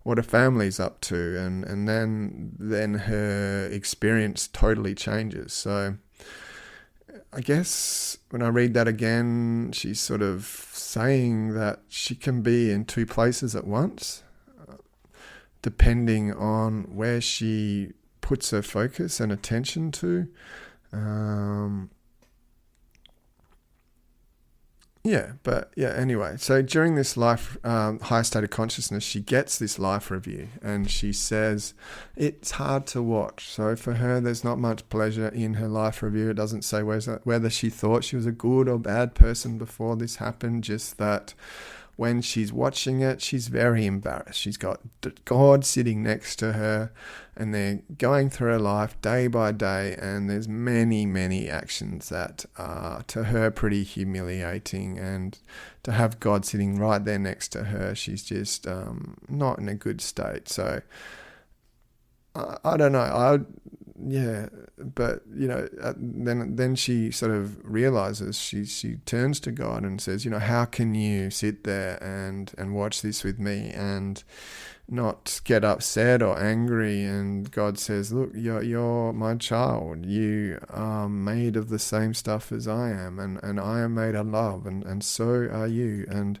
what her family's up to, and then her experience totally changes. So I guess when I read that again, she's sort of saying that she can be in two places at once, depending on where she puts her focus and attention to. Anyway, so during this life, high state of consciousness, she gets this life review and she says it's hard to watch. So for her, there's not much pleasure in her life review. It doesn't say whether she thought she was a good or bad person before this happened, just that when she's watching it, she's very embarrassed. She's got God sitting next to her and they're going through her life day by day, and there's many, many actions that are to her pretty humiliating, and to have God sitting right there next to her, she's just not in a good state. So I don't know. But then she sort of realizes, she turns to God and says, how can you sit there and watch this with me and not get upset or angry? And God says, look, you're my child. You are made of the same stuff as I am, and I am made of love, and so are you. And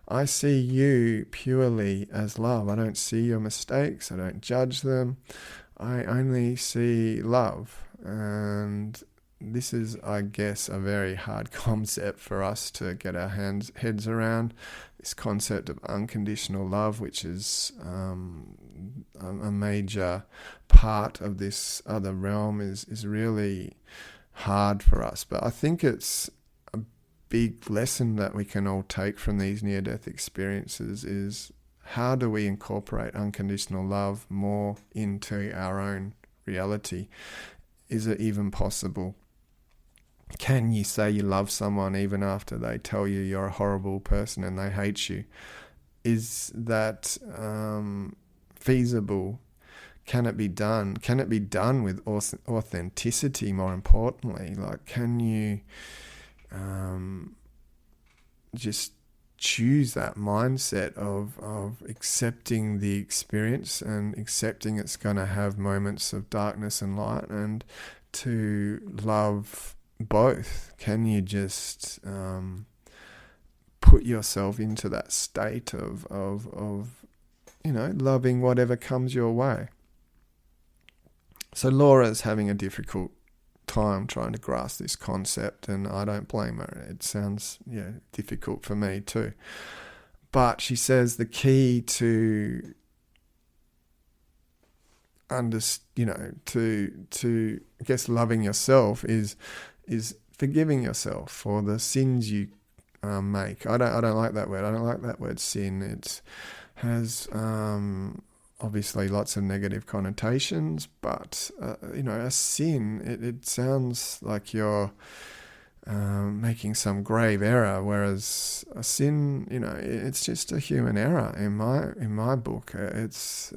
I see you purely as love. I don't see your mistakes. I don't judge them. I only see love. And this is, I guess, a very hard concept for us to get our heads around. This concept of unconditional love, which is a major part of this other realm, is really hard for us. But I think it's a big lesson that we can all take from these near-death experiences is, how do we incorporate unconditional love more into our own reality? Is it even possible? Can you say you love someone even after they tell you you're a horrible person and they hate you? Is that feasible? Can it be done? Can it be done with authenticity, more importantly? Like, can you just choose that mindset of accepting the experience and accepting it's going to have moments of darkness and light, and to love both? Can you just put yourself into that state of loving whatever comes your way? So Laura's having a difficult time trying to grasp this concept, and I don't blame her. It sounds difficult for me too. But she says the key to to I guess loving yourself is forgiving yourself for the sins you make. I don't like that word. I don't like that word sin. It has obviously lots of negative connotations, but a sin, it sounds like you're making some grave error, whereas a sin, it's just a human error in my book. It's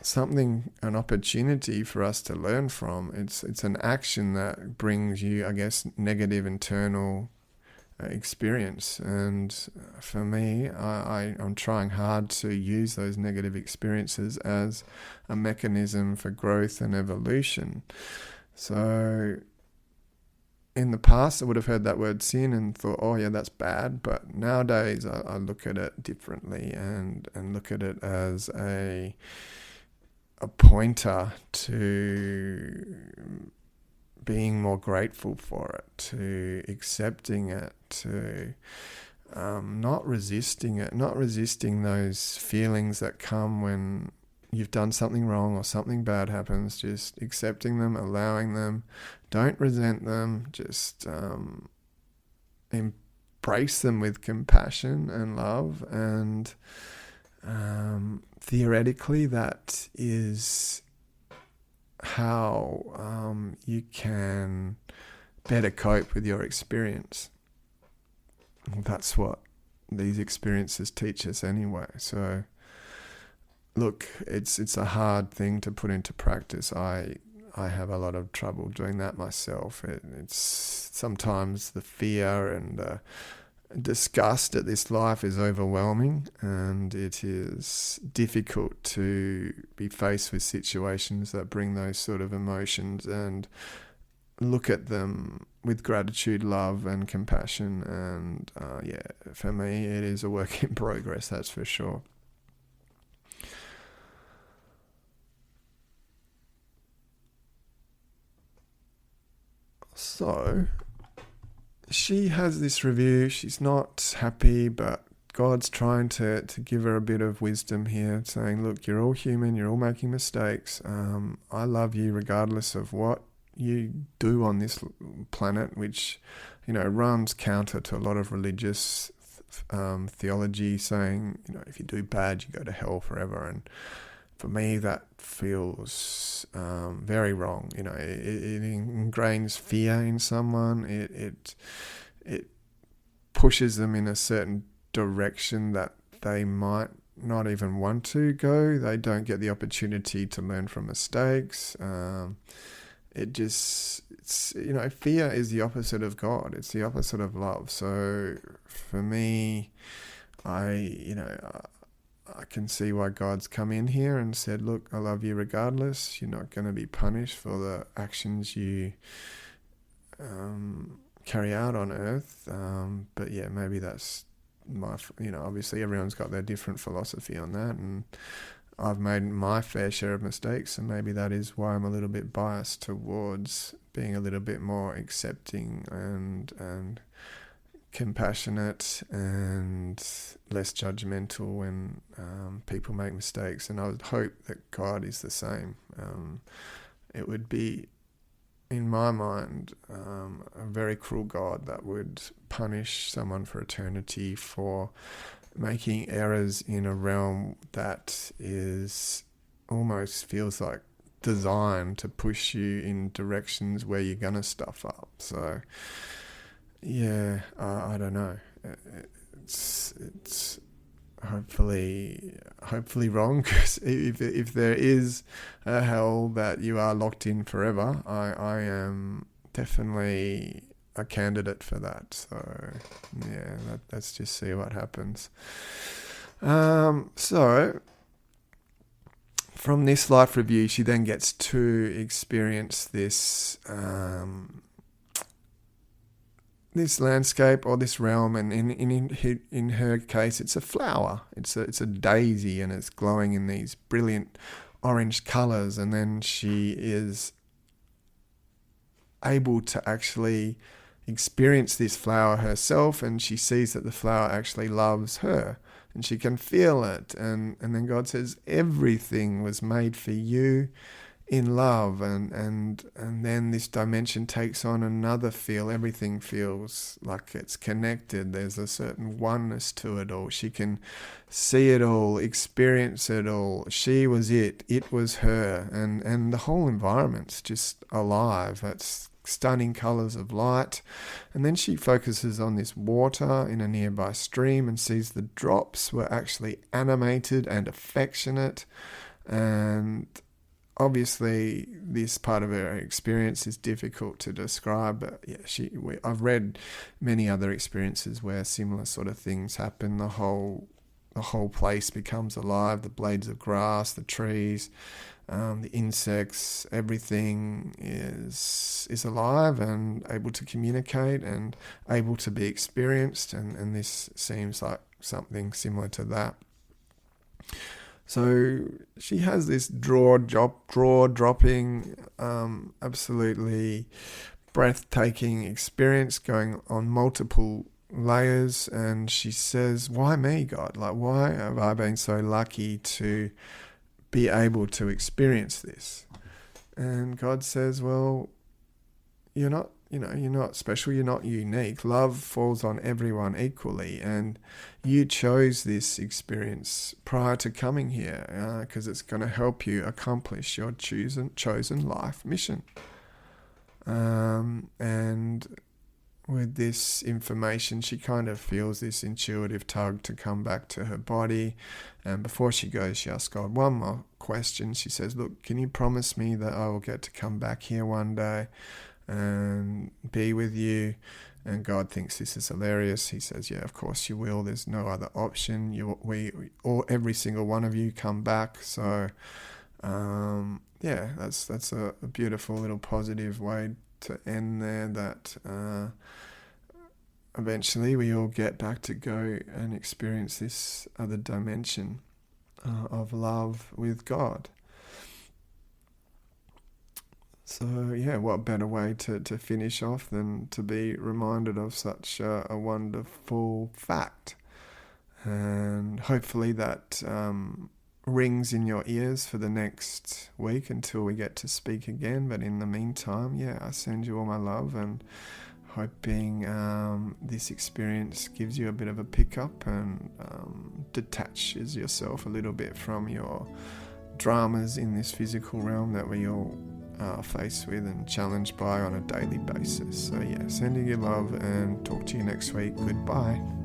something, an opportunity for us to learn from. It's an action that brings you, I guess, negative internal experience. And for me, I'm trying hard to use those negative experiences as a mechanism for growth and evolution. So in the past, I would have heard that word sin and thought, oh yeah, that's bad. But nowadays, I look at it differently and look at it as a pointer to being more grateful for it, to accepting it, to not resisting it, not resisting those feelings that come when you've done something wrong or something bad happens, just accepting them, allowing them. Don't resent them, just embrace them with compassion and love. And theoretically, that is how you can better cope with your experience. That's what these experiences teach us anyway. So look, it's a hard thing to put into practice. I have a lot of trouble doing that myself. It's sometimes the fear and disgust at this life is overwhelming, and it is difficult to be faced with situations that bring those sort of emotions and look at them with gratitude, love and compassion. And for me, it is a work in progress, that's for sure. So she has this review. She's not happy, but God's trying to give her a bit of wisdom here, saying, look, you're all human, you're all making mistakes. I love you regardless of what you do on this planet, which, runs counter to a lot of religious theology, saying, if you do bad, you go to hell forever. And for me, that feels very wrong. It ingrains fear in someone. It pushes them in a certain direction that they might not even want to go. They don't get the opportunity to learn from mistakes. Fear is the opposite of God. It's the opposite of love. So for me, I can see why God's come in here and said, look, I love you regardless. You're not going to be punished for the actions you carry out on earth. But yeah, maybe that's obviously everyone's got their different philosophy on that. And I've made my fair share of mistakes, and maybe that is why I'm a little bit biased towards being a little bit more accepting and compassionate and less judgmental when people make mistakes. And I would hope that God is the same. It would be, in my mind, a very cruel God that would punish someone for eternity for making errors in a realm that is almost feels like designed to push you in directions where you're gonna stuff up. So yeah, I don't know. It's hopefully wrong, because if there is a hell that you are locked in forever, I am definitely a candidate for that. So yeah, let's just see what happens. So from this life review, she then gets to experience this this landscape or this realm, and in her case, it's a flower. It's a daisy, and it's glowing in these brilliant orange colours. And then she is able to actually experience this flower herself, and she sees that the flower actually loves her, and she can feel it. And then God says, everything was made for you in love, and then this dimension takes on another feel. Everything feels like it's connected. There's a certain oneness to it all. She can see it all, experience it all. She was it was her, and the whole environment's just alive. It's stunning colours of light. And then she focuses on this water in a nearby stream and sees the drops were actually animated and affectionate, and obviously this part of her experience is difficult to describe, but yeah, I've read many other experiences where similar sort of things happen. The whole place becomes alive. The blades of grass, the trees, the insects, everything is alive and able to communicate and able to be experienced, and this seems like something similar to that. So she has this jaw-dropping, absolutely breathtaking experience going on multiple layers, and she says, why me, God? Like, why have I been so lucky to be able to experience this? And God says, well, you're not special, you're not unique. Love falls on everyone equally, and you chose this experience prior to coming here because it's going to help you accomplish your chosen life mission. And with this information, she kind of feels this intuitive tug to come back to her body. And before she goes, she asks God one more question. She says, look, can you promise me that I will get to come back here one day and be with you? And God thinks this is hilarious. He says, yeah, of course you will. There's no other option. Every single one of you come back. So, that's a beautiful little positive way to end there, that eventually we all get back to go and experience this other dimension of love with God. So yeah, what better way to finish off than to be reminded of such a wonderful fact. And hopefully that rings in your ears for the next week until we get to speak again. But in the meantime, I send you all my love, and hoping this experience gives you a bit of a pickup and detaches yourself a little bit from your dramas in this physical realm that we all are faced with and challenged by on a daily basis. So sending you love, and talk to you next week. Goodbye.